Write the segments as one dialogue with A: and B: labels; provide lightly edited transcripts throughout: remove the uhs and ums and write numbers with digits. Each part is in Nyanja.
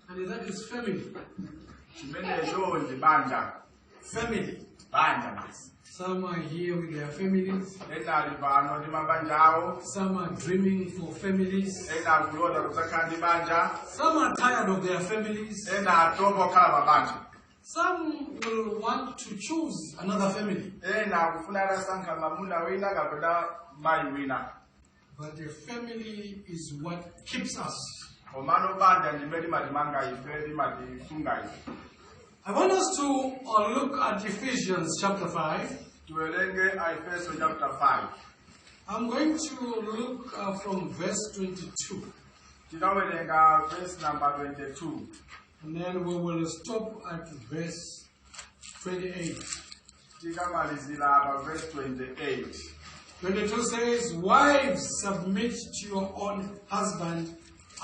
A: And that is family. Family. Some are here with their families. Some are dreaming for families. Some are tired of their families. Some will want to choose another family. But the family is what keeps us. I want us to look at Ephesians chapter 5. I'm going to look from verse 22.
B: Verse number 22.
A: And then we will stop at verse 28.
B: Verse 28.
A: 22 says, wives, submit to your own husband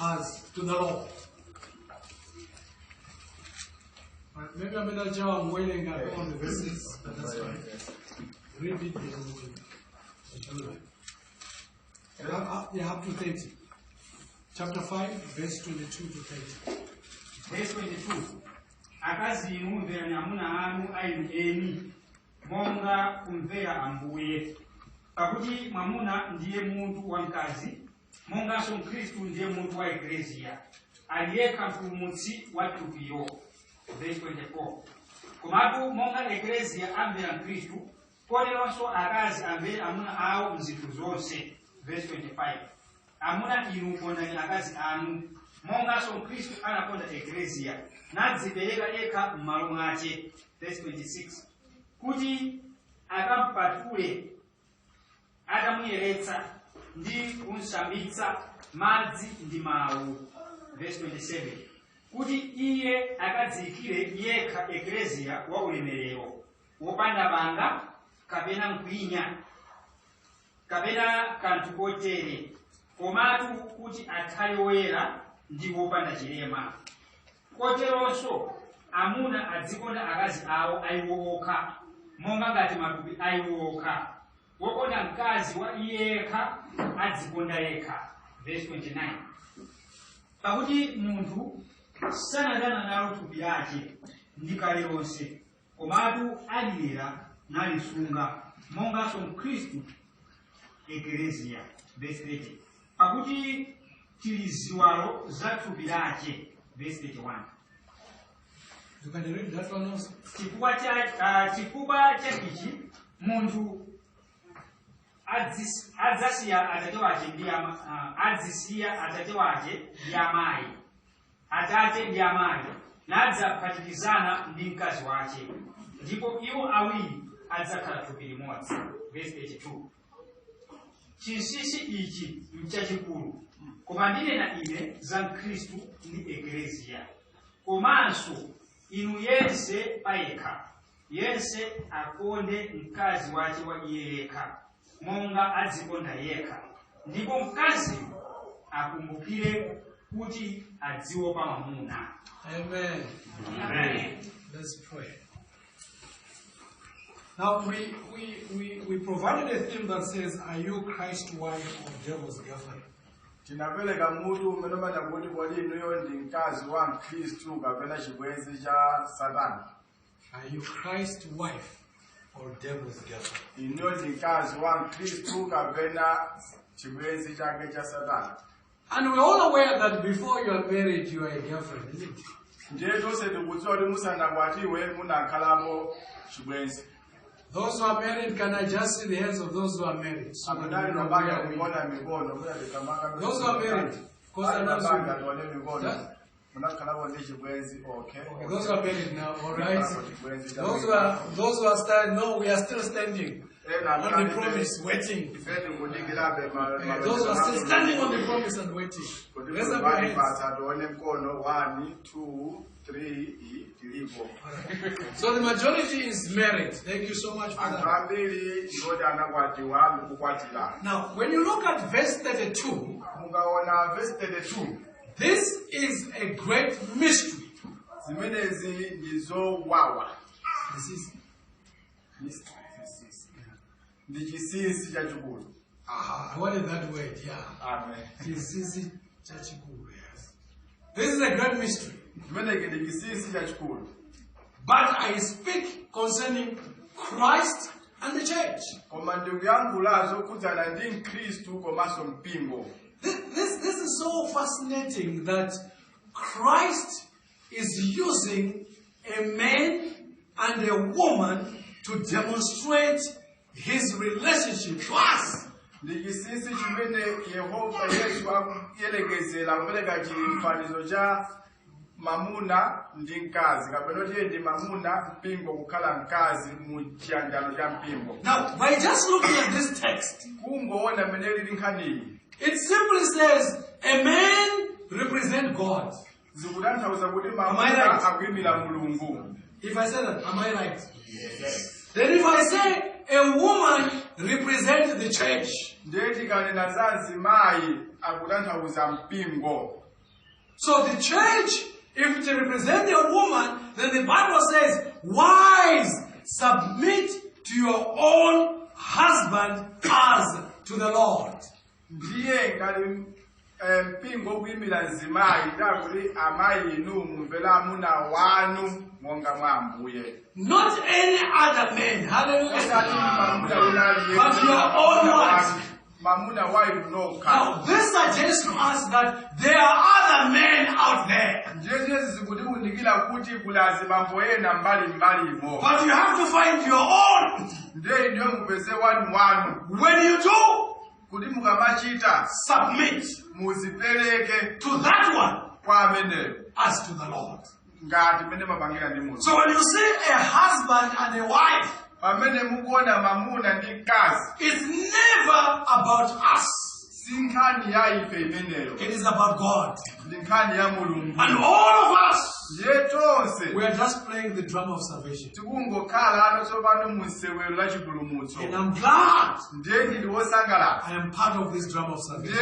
A: as to the Lord. Maybe I'm not sure I'm waiting on the verses, but that's fine. Read it and do that. You have to 30. Chapter 5, verse 22 to 30.
C: Verse 22. Akazi mumvera nyamuna anu ainu eni, monga kumvera ambuye. Pakuti mwamuna ndiye muntu wa mkazi, monga so Kristu ndiye muntu wa eklesia, aliyeka mpulumutsi wa tupiro. Verse 24. Komatu monga eklesia amvera Kristu, koleronso akazi amvera amuna awo mzinthu zonse. Verse 25. Amuna inu kondani akazi anu, monga so Kristu anakonda eklesia, nadzipereka eka m'malo mwake. Verse 26. Kuti akampatule, atamuyeretsa ndi kunsambitsa madzi ndi mawu. Verse 27. Kuti iye akadzikire yekha eklesia wa ulemerero, wopanda banga, kapena mkwinya, kapena kanthu kotere, komatu kuti akhale woyera ndi wopanda chilema. Koteronso amuna adzikonda akazi awo aiwo okha, monga ngati matupi aiwo okha. Wokonda mkazi wa yekha adzikonda yekha. Verse 29. Pakuti munthu sanadana nalo thupi lake ndi kale lonse, komatu alilera nalisunga, monga so Kristu eklesia. Verse 30. Pakuti tili ziwalo za thupi lake. Verse 31.
A: You can read that one also.
C: Chifukwa chakichi munthu adzasiya atate wake ndi amayi, atate ndi amayi, nadzaphatikizana ndi mkazi wake, ndipo iwo awiri adzakhala thupi limodzi. Verse 32. Chinsinsi ichi mchachikulu, koma ndinena ine za Khristu ndi eklesia. Komanso inu yense payekha, yense akonde mkazi wake wa iye yekha, monga adzikonda yekha, ndipo mkazi akumbukire kuti adziopa mwamuna.
A: Amen.
C: Amen.
A: Let's pray. Now we provided a theme that says, are you Christ's wife or devil's girlfriend?
B: Tinapeleka mutu umenomanya kuti kodi inuyo ndi mkazi wa Mkristu kapena chibwenzi cha Satani.
A: Are you Christ's wife or devil's girlfriend?
B: Inuyo ndi mkazi wa Mkristu kapena chibwenzi chake cha Satani.
A: And we're all aware that before you are married, you are a girlfriend, isn't it?
B: Ndiye tonse tikudziwa kuti musanakwatiwe munakhalapo chibwenzi.
A: Those who are married, can I just see the hands of those who are married? So
B: Those
A: who are married, because those who are married now, all right. Those who are standing, no, we are still standing on the promise, waiting. Those who are still standing on the promise and waiting. Raise up your hands.
B: 1, 2, 3.
A: So the majority is married. Thank you so much for that. Now, when you look at verse 32, this is a great mystery. This is I wanted that word, yeah.
B: Amen.
A: This is a great mystery. But I speak concerning Christ and the church. This is so fascinating that Christ is using a man and a woman to demonstrate his relationship to us.
B: Mamuna ndi nkazi kapena ndi mamuna mpingo kukhala nkazi mu chiyandano cha mpingo.
A: Now, by just looking at this text,
B: kungoona mene lili nkhani,
A: it simply says a man represents God.
B: Zikutanthauza kuti mamuna akuyimira Mulungu.
A: If I say that, am I right? Yes. Then if I say a woman represents the church,
B: ndeti kanena zanzimayi akutanthauza mpingo.
A: So the church, if it represents a woman, then the Bible says, wives, submit to your own husband as to the Lord.
B: Ndiye ngati mpingo kuyimira nzimayi ndakuti amayi inu mumvera amuna wanu monga mwa Ambuye.
A: Not any other man, hallelujah, but your own wife. Now, this suggests to us that there are other men out there. But you have to find your own. When you do, submit to that one as to the Lord. So when you see a husband and a wife, it's never about us. It is about God. And all of us, we are just playing the drum of salvation. And I'm glad I am part of this drum of salvation.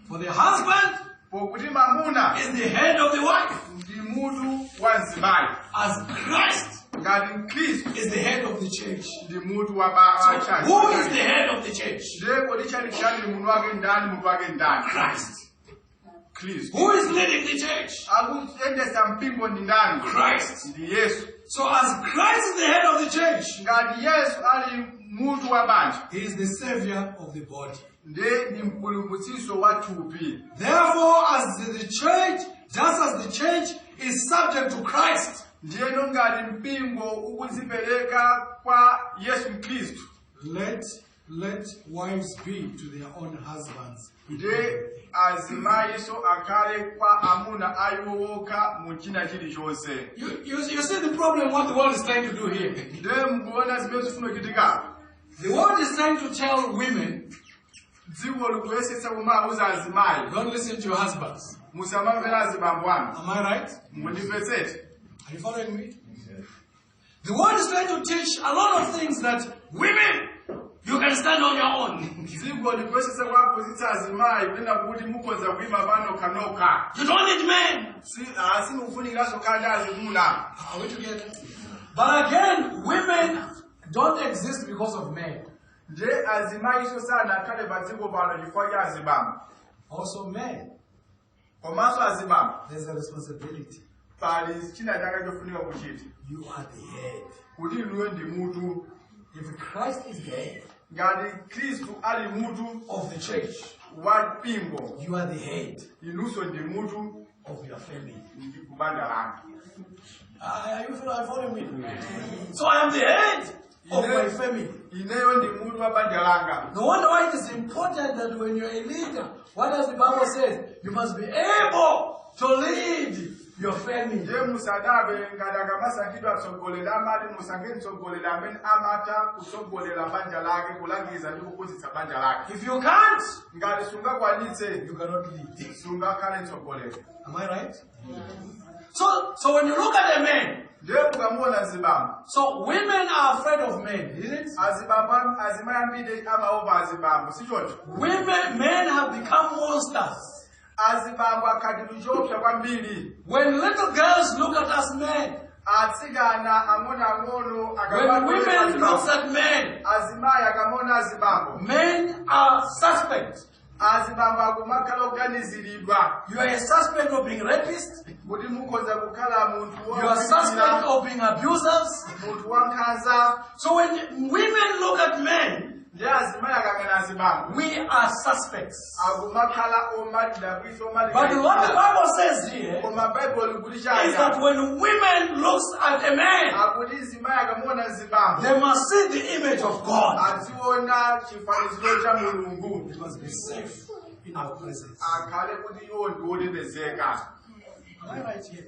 A: For the husband is the head of the wife, as Christ is the head of the church. So who is the head of the church? Christ. Who is leading the church? Christ. So as Christ is the head of the church, he is the savior of the body. Therefore, as the church, just as the church is subject to Christ, let wives be to their own husbands. You see the problem what the world is trying to do here. The world is trying to tell women, don't listen to your husbands. Am I right? Are you following me? The world is trying to teach a lot of things that women, you can stand on your own. You don't need men. Are we together? But again, women don't exist because of men. Also men. There's a responsibility. You are the head. If Christ is the head of the church, you are the head of your family. Are you following me? So I am the head of my family. No wonder why it is important that when you are a leader, what does the Bible say? You must be able to lead your family. If you can't, you cannot lead. Am I right? So when you look at a man, so women are afraid of men, isn't it? Men have become monsters. When little girls look at us men, when women look at men, men are suspect.
B: azibamba kumakhala okuganiziridwa.
A: You are a suspect of being rapists.
B: Kuti mukhoza kukhala muntu
A: You are a suspect of being abusers.
B: muntu wankhanza.
A: So when women look at men,
B: Ndiye azimayi akangana azibamba.
A: we are suspects.
B: Akumakhala omalira kwiso omalira.
A: But what the Bible says here
B: Koma Bible kuti
A: is that
B: chaya.
A: when women looks at a man,
B: Akuti izimayi akamona zibamba.
A: they must see the image of God.
B: Aziona chifaniziro cha Mulungu.
A: They must be safe in our presence.
B: Akhale kuti iwo ndi otetezeka.
A: Am I right here?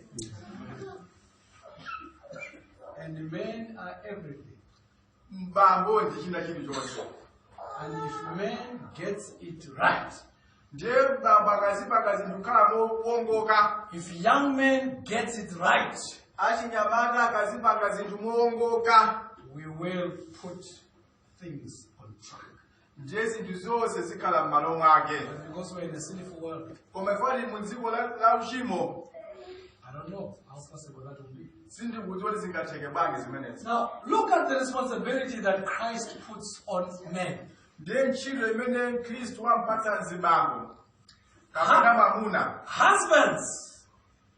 A: And men are everything.
B: Mbambo ndi china chilichonse.
A: And if man gets it right,
B: Ndiye mbambo akazipa kazindukhala mowongoka.
A: if young men gets it right,
B: Achinyamata akazipa kazinthu mowongoka.
A: we will put things on track.
B: Ndiye zinthu zonse zikhala m'malo mwake.
A: But because we're in a sinful world,
B: Koma ifali mu dziko la uchimo.
A: I don't know how possible that will be.
B: Sindikuti kuti zingatheke bwanji zimenezi.
A: Now, look at the responsibility that Christ puts on men.
B: Ndiye ntchito imene Khristu wampatsa mzibambo. Kapena mamuna.
A: Husbands,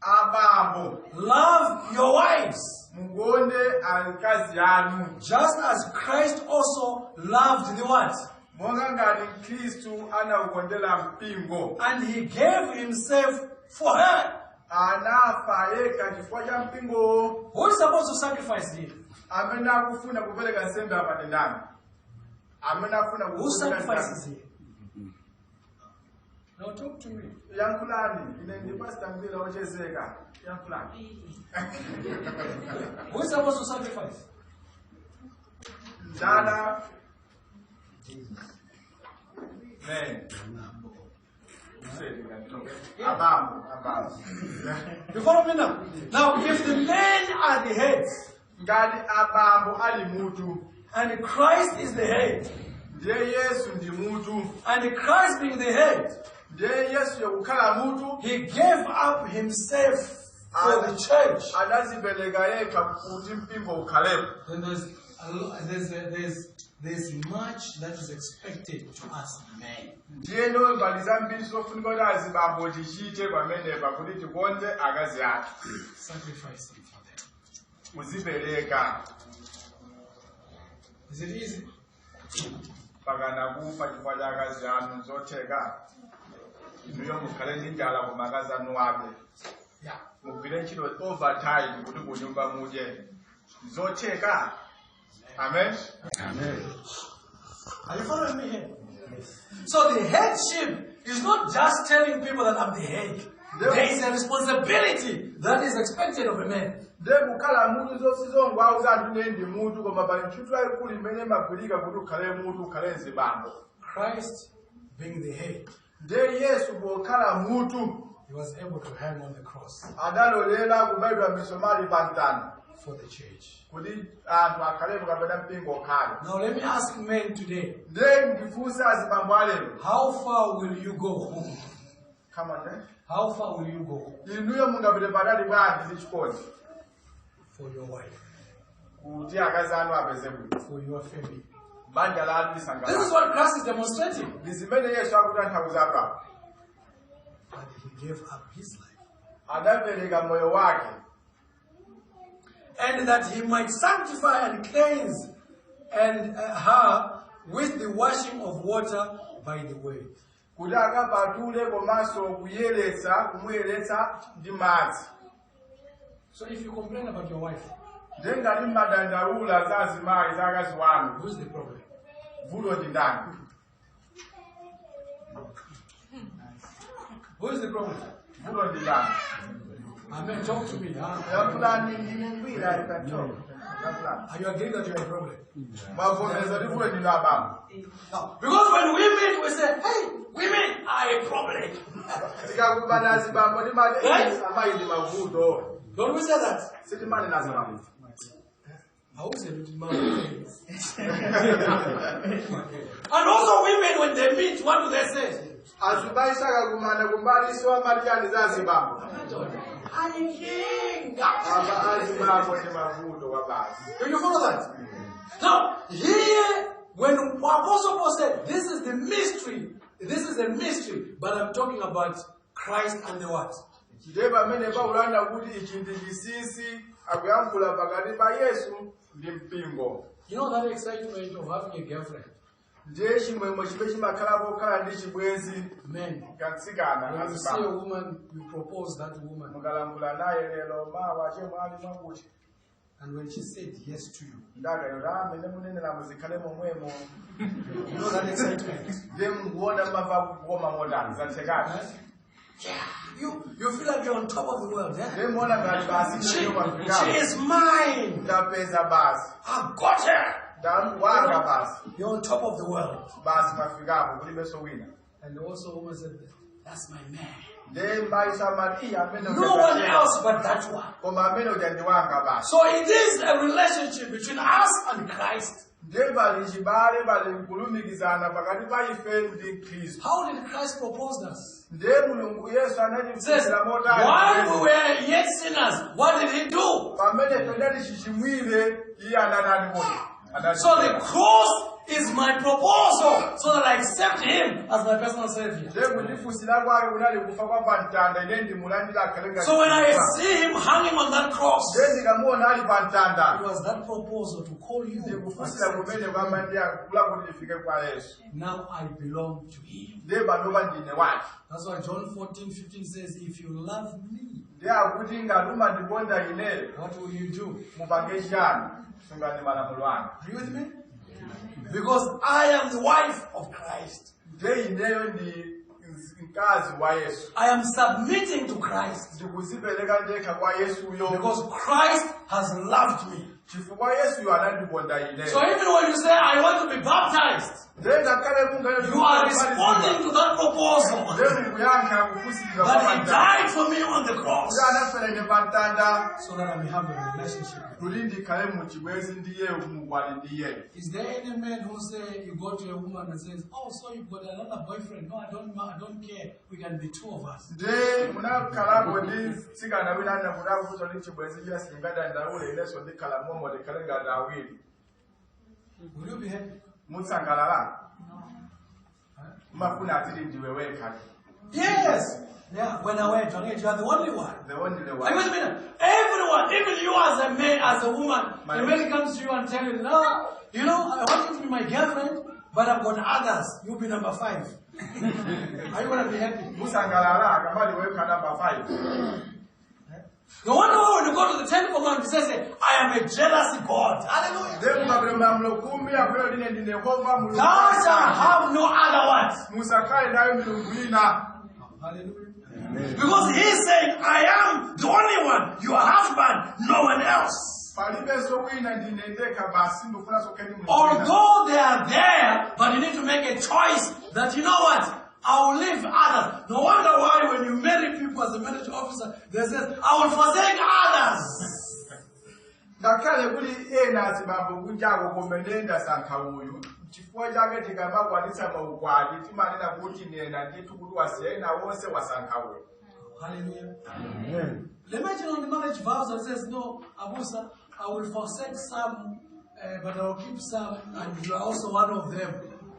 B: Abambo.
A: love your wives,
B: Mugonde akazi anu.
A: just as Christ also loved the what?
B: Monga ngati Khristu anawukondera mpingo.
A: And he gave himself for her.
B: Anafa yekha chifukwa cha mpingo.
A: Who is supposed to sacrifice here?
B: Amene akufuna kupereka nsembe apa ndi ndani? Amene akufuna
A: Who sacrifices here? Now talk to me.
B: Yankhulani, ine ndi pastor Mbila ochezeka. Yankhulani.
A: Who is supposed to sacrifice?
B: Ndana. Men. Abambo.
A: You follow me now? Now, if the men are the heads,
B: Ngati abambo ali mutu.
A: and Christ is the head,
B: Ndiye Yesu ndi mutu.
A: and Christ being the head,
B: Ndiye Yesu yakukhala mutu.
A: he gave up himself for the church.
B: Anazipereka yekha kuti mpingo ukhalepo.
A: Then there's much that is expected to us men.
B: Ndiye mbali zambiri zofunika kuti azibambo tichite pamenepa kuti tikonde akazi athu.
A: Sacrificing for them.
B: Muzipereka.
A: Is it easy?
B: Pakana kufa chifukwa cha akazi anu zotheka. Inuyo mukhale ndi njala koma akazi anu abe.
A: Yeah.
B: Mugwire ntchito overtime kuti kunyumba mudye. Zotheka. Amen.
A: Amen. Are you following me here? Yes. So the headship is not just telling people that I'm the head. There is a responsibility that is expected of a man.
B: Ndekukhala mutu zosizongwa auza anthu ndi mutu koma pali ntchito yayikulu imene imagwirika kuti ukhale mutu ukhale mzibambo.
A: Christ being the head,
B: Ndiye Yesu pokhala mutu,
A: he was able to hang on the cross
B: adalolera kubayidwa misomali pa mtanda
A: for the church.
B: kuti anthu akhalepo kapena mpingo ukhale.
A: Now let me ask men today,
B: Ndiye ndifunse azibambo alero.
A: how far will you go home?
B: Come on, eh?
A: How far will you go
B: Inuyo mungapite patali bwanji ndi chikondi
A: for your wife,
B: kuti akazi anu apeze bwino.
A: for your family?
B: Banja lanu
A: This is
B: lisangalala.
A: what Christ is demonstrating.
B: Ndi zimene Yesu akutanthauza apa.
A: But he gave up his life.
B: Adapereka moyo wake.
A: And that he might sanctify and cleanse her with the washing of water by the way.
B: Kuti akapatule komanso kumuyeretsa ndi madzi.
A: So if you complain about your wife,
B: Ndiye ngati mmadandaula za azimayi za akazi wanu,
A: who's the problem?
B: vuto ndi ndani?
A: Who is the problem?
B: Vuto ndi ndani?
A: Amen. Talk to me. Huh?
B: Yankhulani ndine Mbila ikachoka.
A: Are you agreeing that you are a problem?
B: Mavomeza ndi vuto ndinu abambo.
A: No. Because when we meet, we say, hey, women are a problem.
B: Tikakubana azibambo ndi mati
A: Right?
B: amayi ndi mavuto.
A: Don't we say that?
B: Sitimani na azibambo.
A: How is it? And also women, when they meet, what do they say?
B: Azimayi sakakumana kumbaliso amatiyani za azibambo. Aba azibambo ndi mavuto wabasi.
A: Do you follow that? Now, here, when Apostle Paul said, this is the mystery This is a mystery, but I'm talking about Christ and the what?
B: You
A: know that excitement of having a girlfriend? Men, when you see a woman, you propose that woman. And when she said yes to you, you know that excitement? You feel like you're on top of the world. Yeah? She is mine. I've got her. You're on top of the world. And also woman said, that's my man. No one else but that one. So it is a relationship between us and Christ. How did Christ propose us? It says, while we were yet sinners, what did he do? So the cross is my proposal, so that I accept him as my personal savior. So when I see him hanging on that cross, it was that proposal to call you. Now I belong to him. That's why John 14:15 says, if you love me, what will you do? Are you with me? Because I am the wife of Christ. I am submitting to Christ. Because Christ has loved me. So even when you say, I want to be baptized, you are responding to that proposal. That he died for me on the cross, so that I may have a relationship. Is there any man who say you go to a woman and says, oh, so you've got another boyfriend? No, I don't care. We can be two of us. Will you be happy? Yes. Yeah, when I went, you are the only one. Are you with me now? Everyone, even you as a man, as a woman, the man comes to you and tells you, no, you know, I want you to be my girlfriend, but I've got others. You'll be number 5. Are you going to be happy? No wonder when you go to the 10th commandment, it says, I am a jealous God. Hallelujah. Thou shalt have no other words. Hallelujah. Because he's saying, I am the only one, your husband, no one else. Although they are there, but you need to make a choice that, you know what, I will leave others. No wonder why when you marry people as a marriage officer, they say, I will forsake others. Hallelujah. Amen. Imagine on the marriage vows that says, no, Abusa, I will forsake some, but I will keep some, and you are also one of them.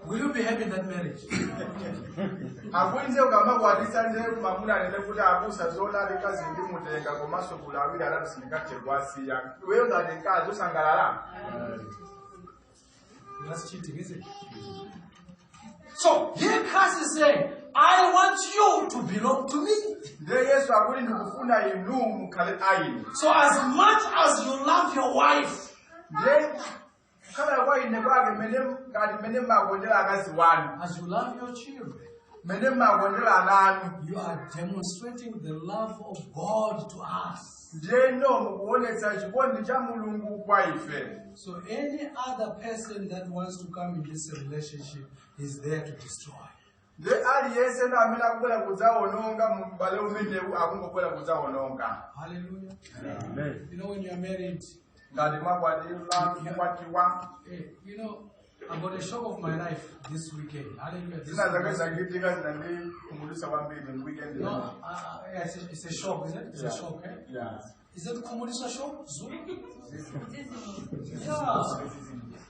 A: Will you be happy in that marriage? That's cheating, isn't it? So, here Christ is saying, I want you to belong to me. So as much as you love your wife, as you love your children, you are demonstrating the love of God to us. So any other person that wants to come in this relationship is there to destroy. Hallelujah. Amen. You know, when you are married, you know, I got a shock of my life this weekend. Hallelujah. No, it's a shock, isn't it? It's a shock, eh?
B: Yeah.
A: Is it Komunisa show? Zoom? Yeah.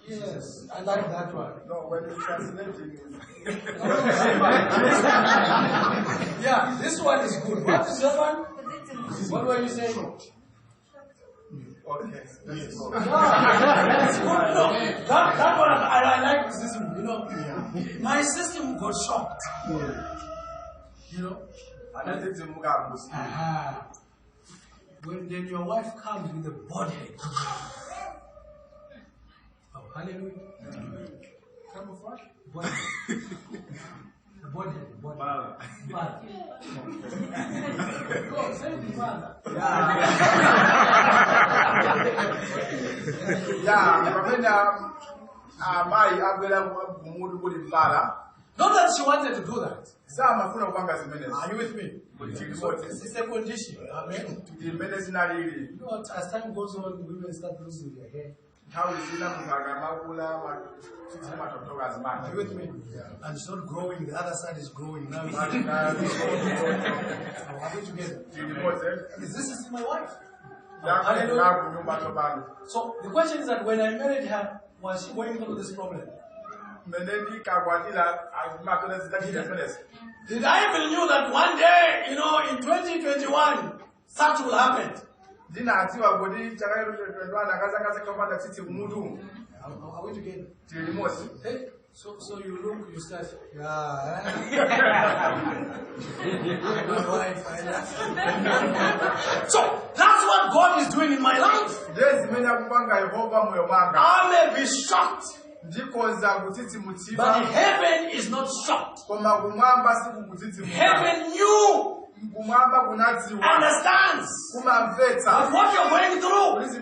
A: Yes, I like that one.
B: No, when it's translating.
A: Yeah, this one is good. What is that one? What were you saying?
B: Okay. Yes.
A: That's good. No, that one I like the system. You know, my system got shocked. You know, when then your wife comes with a body. Oh, hallelujah. Come of what? Body. Body. Go, say the father. Not that she wanted to do that. Are you with me? It's a condition. Amen. You know, as time goes on, women start losing their hair. Are you with me? Yeah. And it's not growing, the other side is growing. Now are we together? This is my wife. So the question is that when I married her, was she going through this problem? Did I even knew that one day, you know, in 2021, such will happen? Are we together? Hey, so you look, you start, yeah. So that's what God is doing in my life. I may be shocked, but heaven is not shocked. Heaven knew, understands that what you're going through is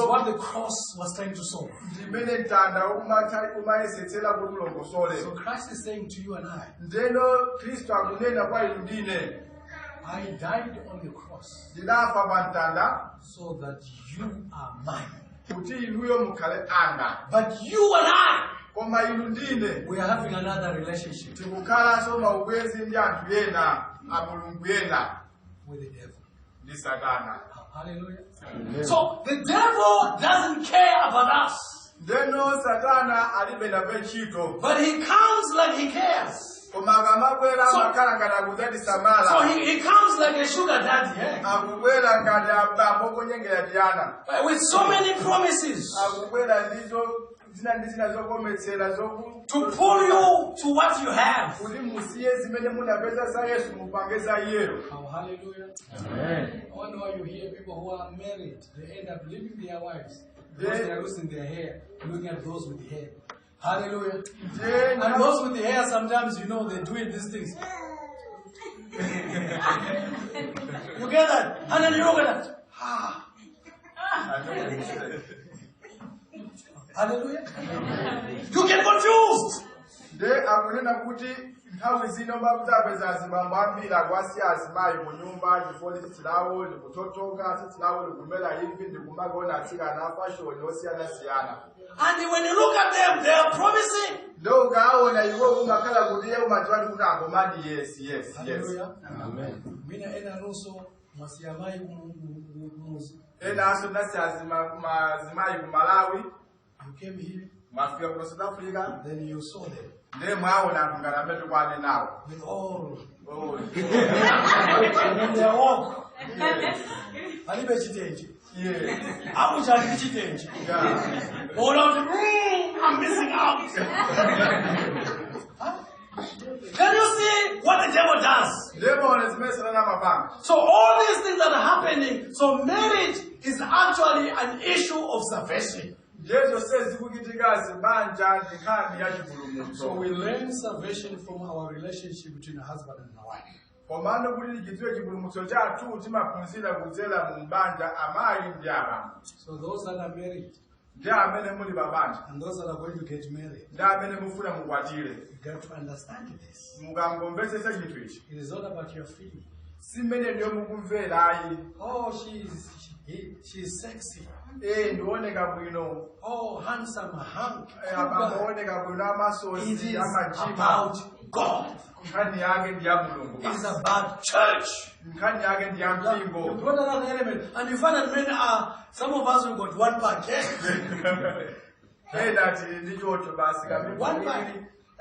A: what the cross was trying to solve. So Christ is saying to you and I died on the cross so that you are mine. But you and I, we are having another relationship with the devil. Hallelujah. Amen. So the devil doesn't care about us, but he comes like he cares. So he comes like a sugar daddy, with so many promises to pull you to what you have. Oh, hallelujah. Amen. I wonder why you hear people who are married, they end up leaving their wives because they are losing their hair, looking at those with the hair. Hallelujah. And those with the hair, sometimes, you know, they're doing these things. You get that? And then you look at that. Hallelujah. You get confused. And when you look at them, they are promising. Yes. Hallelujah. Amen. You came here, then you saw them. With all. And they walk. I'm missing out. Can you see what the devil does? So all these things that are happening, so marriage is actually an issue of salvation. So we learn salvation from our relationship between a husband and a wife. So those that are married, and those that are going to get married, you got to understand this. It is not about your feelings. Oh, she's sexy. Oh, handsome, hunk. It is about God. It's about church. You put another element, and you find that many are. Some of us have got one part. One part.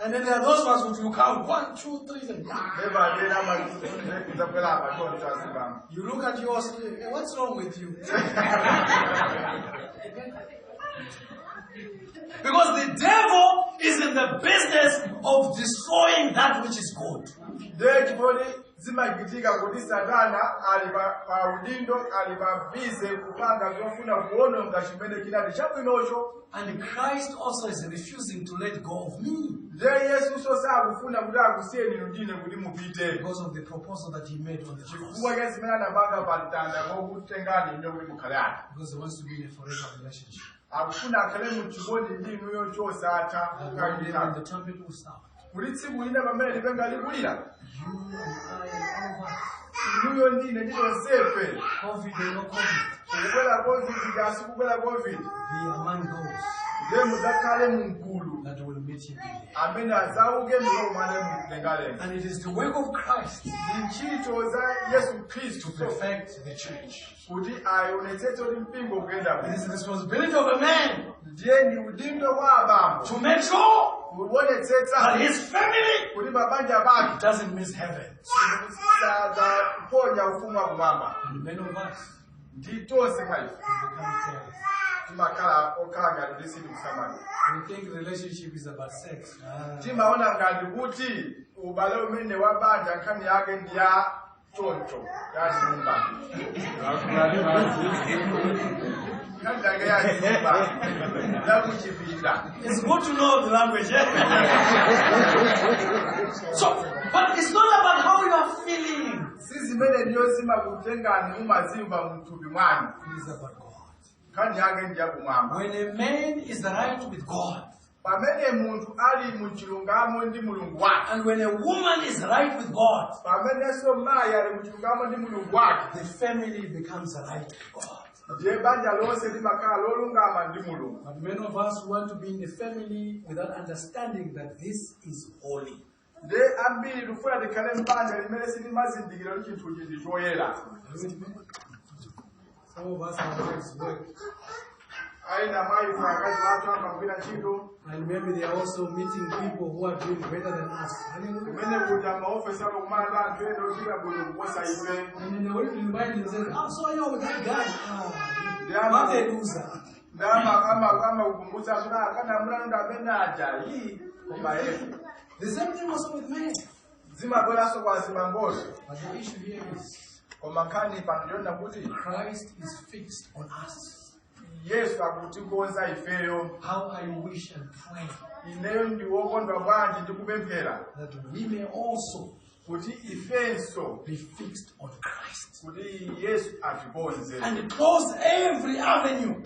A: And then there are those ones which you count 1, 2, 3, and you look at yours. Hey, what's wrong with you? Because the devil is in the business of destroying that which is good. And Christ also is refusing to let go of me. Because of the proposal that he made on the cross. Because he wants to be in a forever relationship. And the trumpet will sound. You and I, all of us. COVID or no COVID. Be among those that will meet him. And it is the work of Christ to perfect the church. It is the responsibility of a man to make sure that his family doesn't miss heaven. And many of us become careless. We think relationship is about sex. It's good to know the language. So, but it's not about how you are feeling. It is about God. When a man is right with God, and when a woman is right with God, the family becomes right with God. But many of us want to be in a family without understanding that this is holy. Some of us have wives work. And maybe they are also meeting people who are doing better than us. And then they will invite you and say, "Oh, so you're with that guy. What a loser." The same thing also with men. But the issue here is Christ is fixed on us. Yes, how I wish and pray that we may also be fixed on Christ and close every avenue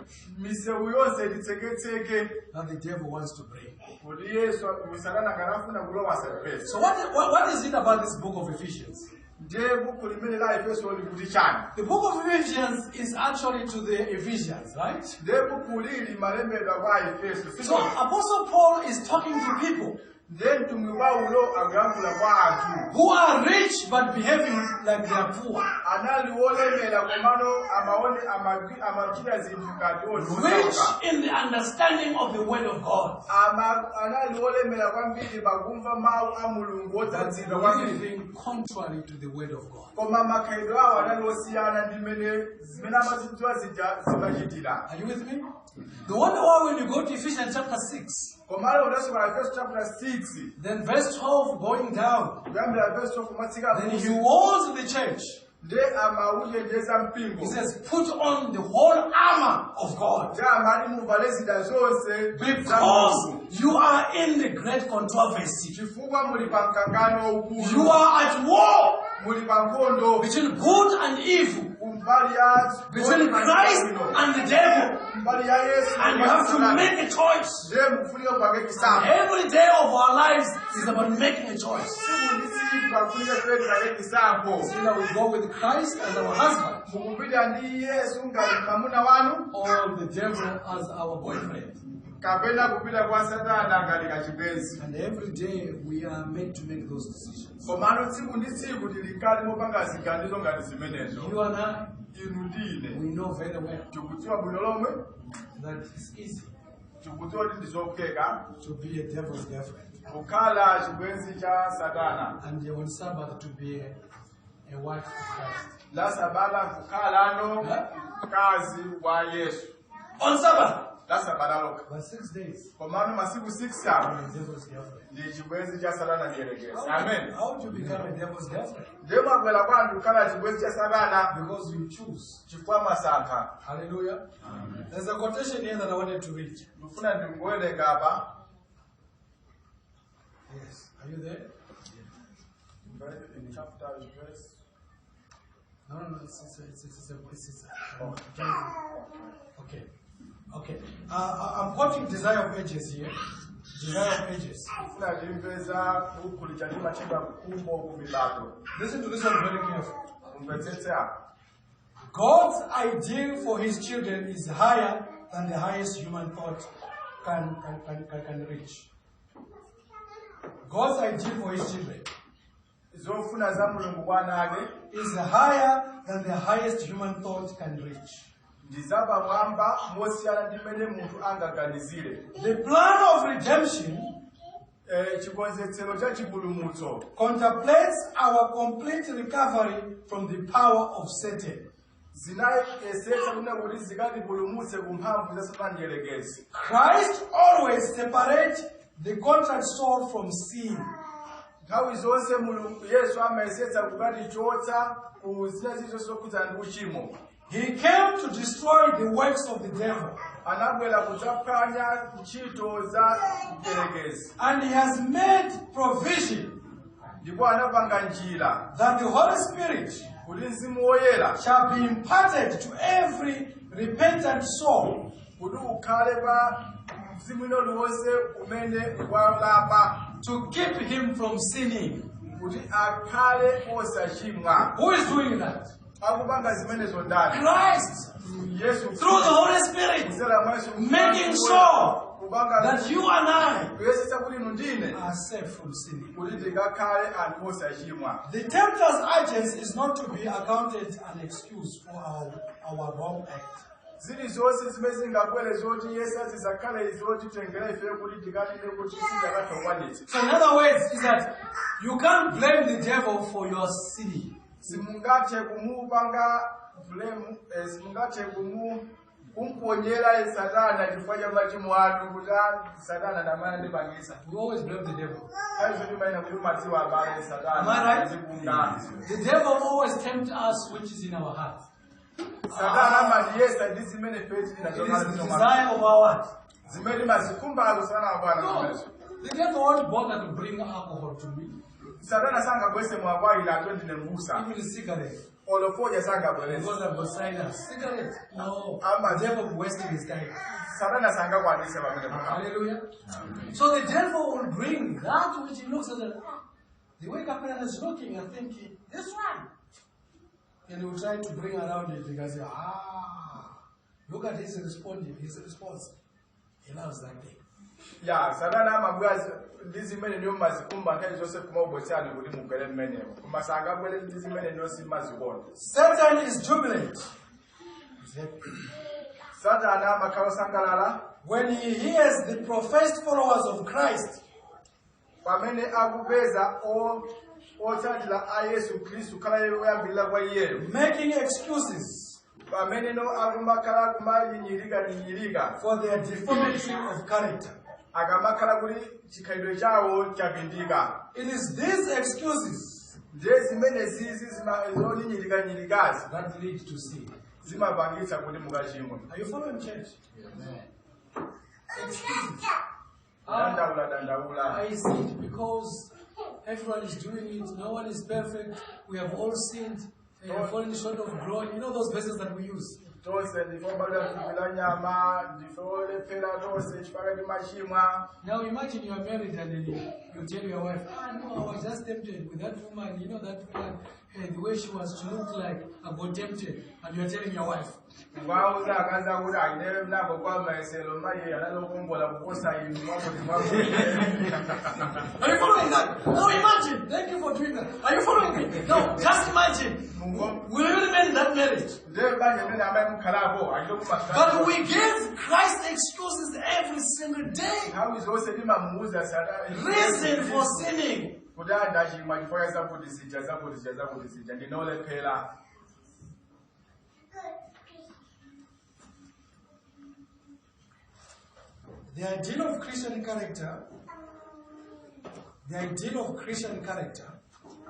A: that the devil wants to bring. So what is it about this book of Ephesians? The book of Ephesians is actually to the Ephesians, right? So Apostle Paul is talking to people who are rich but behaving like they are poor. Rich in the understanding of the word of God. But living contrary to the word of God. Are you with me? The wonder why when you go to Ephesians chapter 6, then verse 12 going down, then he warns the church. He says, put on the whole armor of God. Because you are in the great controversy. You are at war between good and evil, between Christ and the devil. And you have to make a choice. And every day of our lives is about making a choice. So that we go with Christ as our husband, or the devil as our boyfriend. And every day we are made to make those decisions. You and I, we know very well that it's easy to be a devil's girlfriend. And on Sabbath to be a wife of Christ. On Sabbath. But 6 days.
B: Amen.
A: How would you become a devil's girlfriend? Because you choose. Hallelujah. Amen. There's a quotation here that I wanted to read. Yes. Are you there? In chapter verse. No. It's okay. Okay. I'm quoting Desire of Ages here. Desire of Ages. Listen to this one very carefully. God's ideal for his children is higher than the highest human thought can reach. God's ideal for his children is higher than the highest human thought can reach. The plan of redemption contemplates our complete recovery from the power of Satan. Christ always separates the contract soul from sin. He came to destroy the works of the devil. And he has made provision that the Holy Spirit shall be imparted to every repentant soul to keep him from sinning. Who is doing that? Christ, through the Holy Spirit, making sure that you and I are safe from sinning. The tempter's agents is not to be accounted an excuse for our wrong act. So in other words, is that you can't blame the devil for your sin. We always blame the devil. Am I right? The devil always tempts us which is in our heart. It is the desire of our heart. No, the devil won't bother to bring alcohol to me. Even a cigarette. Because I've got sinus. Cigarette. No. The devil wasting his time. Hallelujah. So the devil will bring that which he looks at the way Captain is looking and thinking, this one. And he will try to bring around it because look at his response. He loves that thing.
B: Yeah,
A: Satan is jubilant when he hears the professed followers of Christ making excuses for their deformity of character. It is these excuses that lead to sin. Are you following, church? Amen. Excuses. I see it because everyone is doing it. No one is perfect. We have all sinned. We have fallen short of glory. You know those verses that we use. Now imagine you are married and then you tell your wife, no, I was just tempted with that woman. You know that woman, okay, the way she was to look like I got tempted, and you're telling your wife.
B: Are you following
A: that? No, imagine. Thank you for doing that. Are you following me? No, just imagine. Will you remain that marriage? But we give Christ excuses every single day. Reason for sinning. The ideal of Christian character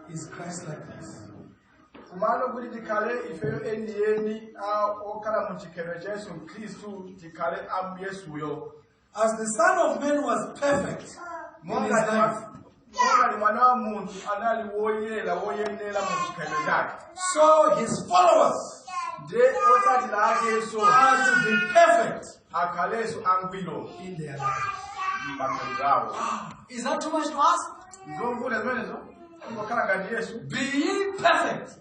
A: is Christ-likeness. As the Son of Man was perfect in his life, so his followers are to be perfect in their lives. Is that too much to ask? Be ye perfect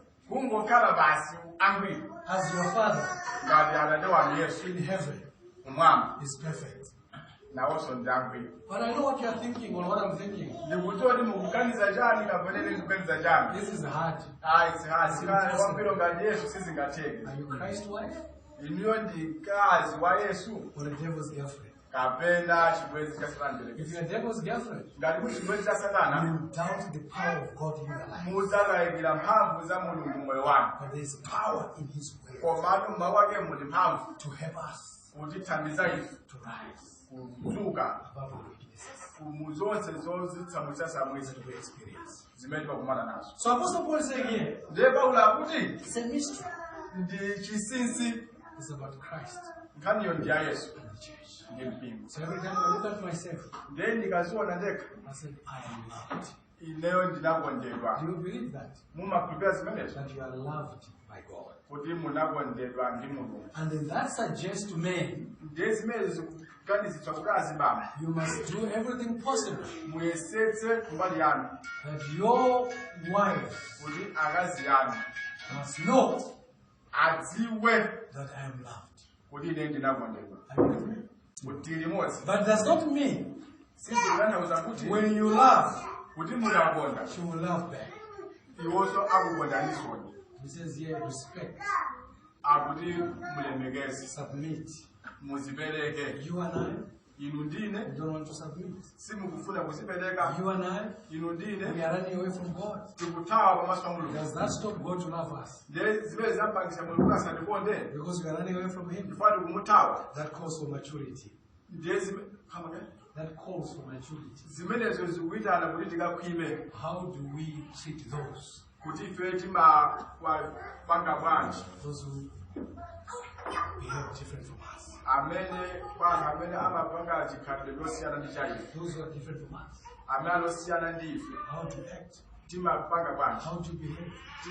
A: as your Father in heaven is perfect. But I know what you are thinking or what I'm thinking. This is hard. Are you Christ's wife? Or the devil's girlfriend? If you're a devil's girlfriend, you doubt the power of God in your life. But there is power in His word to help us to rise above our weaknesses that we experience. So Apostle Paul is saying here, it's a mystery. It's about Christ and the church. So every time I look at myself, I said, I am loved. Do you believe that? That you are loved by God. And then that suggests to men, you must do everything possible that your wife must know that I am loved. But does not mean when you love, she will love back. He says here, respect, submit. You and I, you don't want to submit. You and I, we are running away from God. Does that stop God to love us? Because we are running away from Him. That calls for maturity. That calls for maturity. How do we treat those? Those who behave different from us. Those who are different from us. How to act. How to behave. So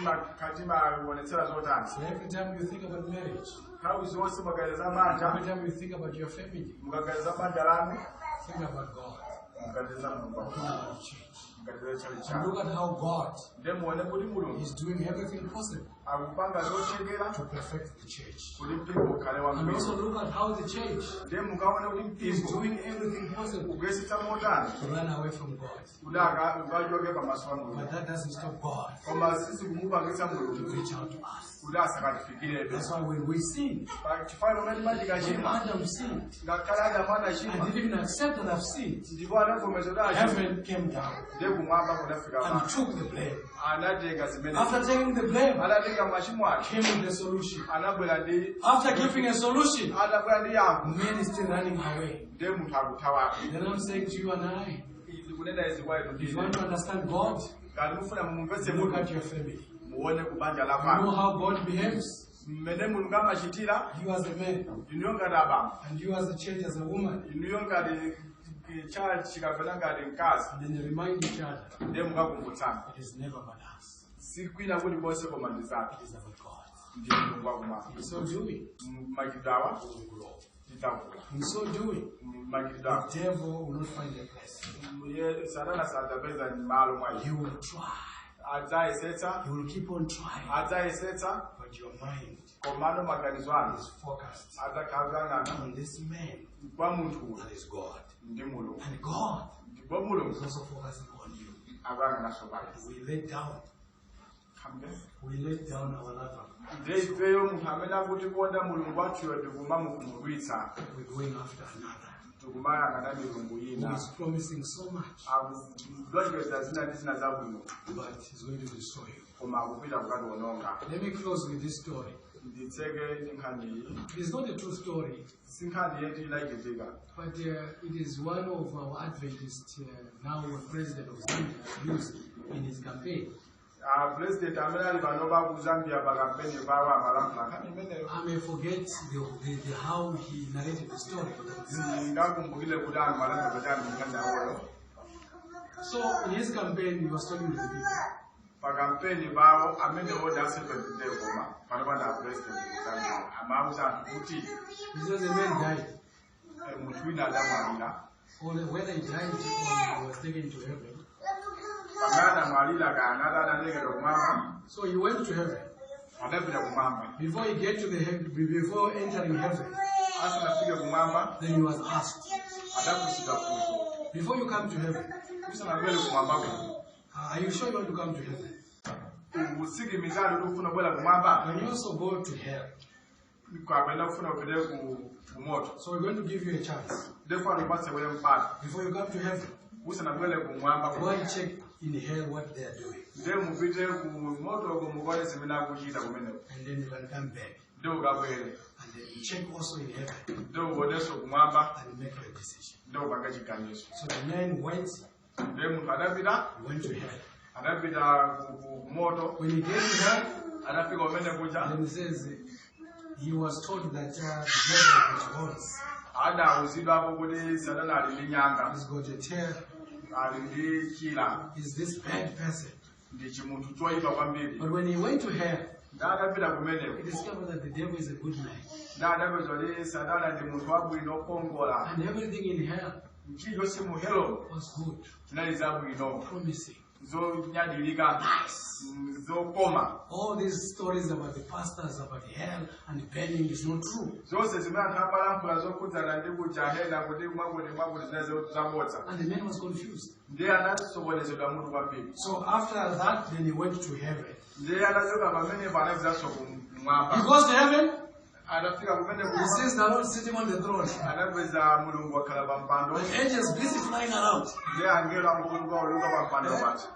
A: every time you think about marriage, every time you think about your family, think about God. Think about church. And look at how God is doing everything possible to perfect the church. And also look at how the church is doing everything possible to run away from God. But that doesn't stop God to reach out to us. That's why when we sin, when Adam sinned, and didn't even accept that I've sinned, heaven came down and took the blame. After taking the blame, came with the solution. After giving a solution, man is still running away. Then I'm saying to you and I, if you want to understand God, look at your family. You know how God behaves. You as a man, and you as a church as a woman, and then you remind each other, it is never about us. It is about God. In so doing, we will grow. In so doing, the devil will not find a place. He will try You will keep on trying. But your mind is focused on this man that is God. And God is also focusing on you. We let down. We let down our lover. We're going after another. Who is promising so much, but he's going to destroy you. Let me close with this story. It is not a true story, but it is one of our Adventists, now President of Zambia, used in his campaign. I may forget how he narrated the story. So in his campaign, he was talking to the people. He says the man died. Or whether he died or he was taken to heaven. So he went to heaven. Before he get to the heaven, before entering heaven, then he was asked, before you come to heaven, are you sure you want to come to heaven? When you also go to hell, so we're going to give you a chance. Before you come to heaven, go and check in hell what they are doing. And then you can come back. And then you check also in heaven. And make your decision. So the man went. He went to hell. When he came to hell, then he says he was told that the devil was he's got a tail. Is this bad person? But when he went to hell, he discovered that the devil is a good man. And everything in hell was good, promising. Nice. All these stories about the pastors, about hell and burning is not true. And the man was confused. So after that, then he went to heaven. He goes to heaven. He sees the Lord sitting on the throne. The angels busy flying around.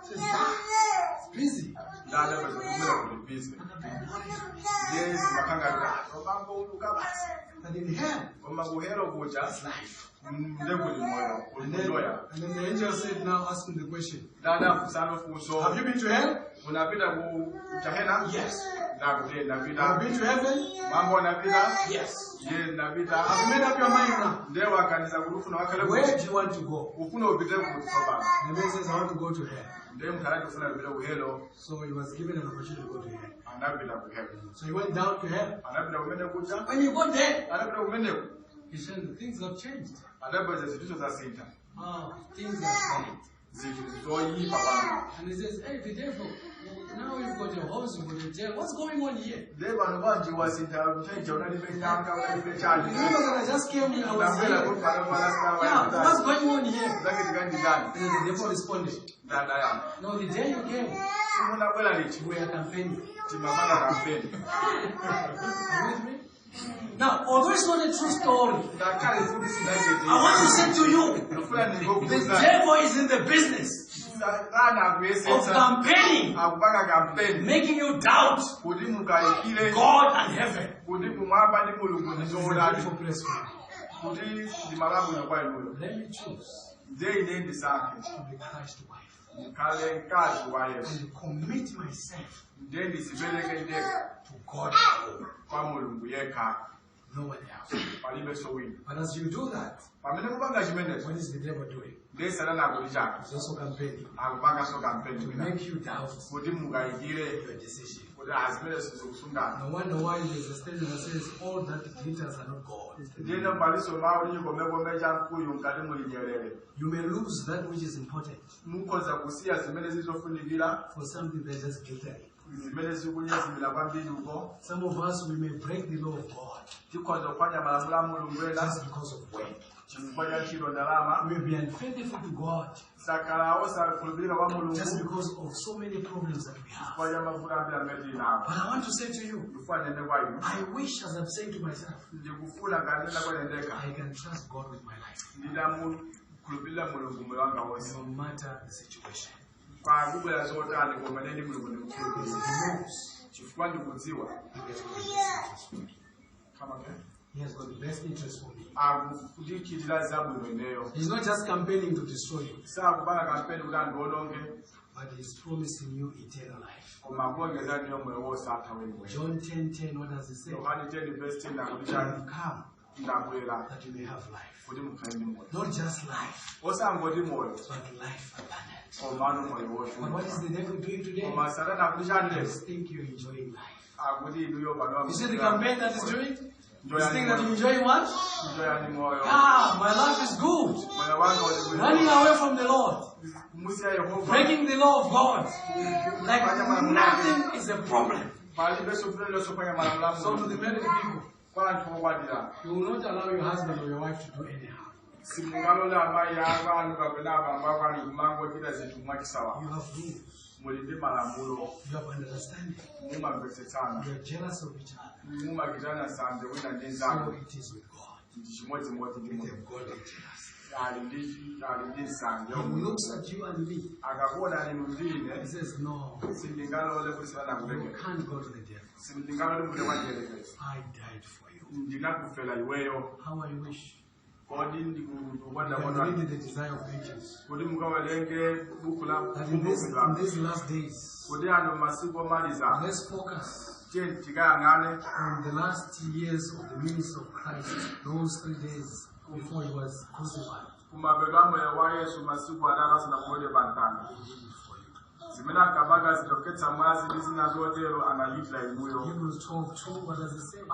A: It's busy. And in hell, it's life. And then the angel said, now ask him the question. Have you been to hell? Yes. Have you been to heaven? Yes. Have you made up your mind now? Where do you want to go? The man says, I want to go to hell. So he was given an opportunity to go to hell. So he went down to hell. When you got there, he said, things have changed. Things have changed. And he says, hey, the devil, now you've got a horse, you've got a tail. What's going on here? Remember that I just came here, I was here. Yeah, what's going on here? And the devil responded, no, the day you came, you were campaigning. Are you with me? Now, although it's not a true story, I want to say to you, the devil is in the business of campaigning, making you doubt God and heaven. Let me choose to be Christ's wife and commit myself to God. No one else. But as you do that, what is the devil doing? He's also campaigning to make you doubt your decision. No wonder why there's a statement that says all that glitters are not gold. You may lose that which is important for something that just glittering. Some of us, we may break the law of God just because of weight. We may be unfaithful to God just because of so many problems that we have. But I want to say to you, I wish, as I'm saying to myself, I can trust God with my life, no matter the situation. He has got the best interest for me. He's not just campaigning to destroy you, but he's promising you eternal life. John 10:10, what does it say? Come that you may have life. Not just life, but life abundant. But what is the devil doing today? I think you're enjoying life. You see the campaign that is doing? You think that you enjoy what? My life is good. Running away from the Lord. Breaking the law of God. Like nothing is a problem. So to the married people, you will not allow your husband or your wife to do anyhow. You have rules. You have understanding. You are jealous of each other. So it is with God. With a godly jealousy. He looks at you and me. He says, no, you can't go to the devil. I died for you. How I wish. You can read the desire of ages. That in these last days, let's focus on the last years of the ministry of Christ, those 3 days before he was crucified. Hebrews 12:2, what does it say? Looking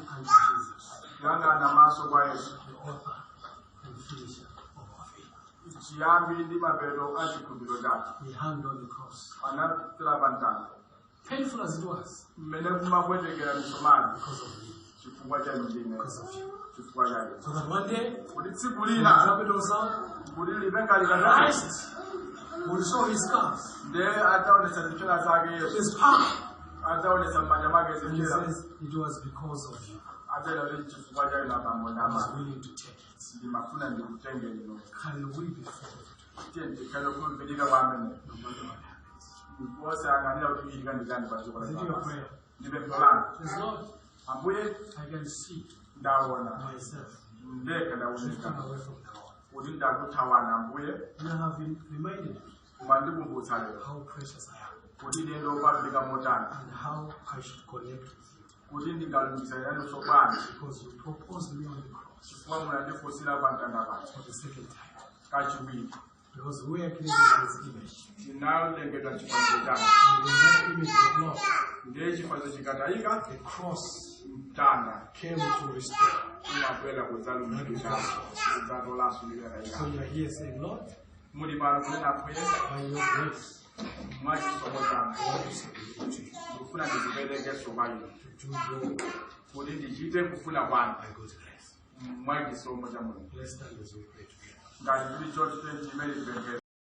A: unto Jesus, the author and finisher of our faith. He hung on the cross. Painful as it was, because of you. So that one day, when the trumpet will sound, Christ will show his scars, his power. And he says, it was because of you. I was willing to take it. Can we be faithful? Is it your prayer? It's not. I can see myself drifting away from the Lord. And I have been reminded how precious I am and how I should connect with you. Because you proposed me on the cross for the second time. Because we are created in His image. And when that image was lost, the cross came to restore. So you are here saying, Lord, by your grace, I want to submit to you. To do your by God's grace. Let's stand as we pray together.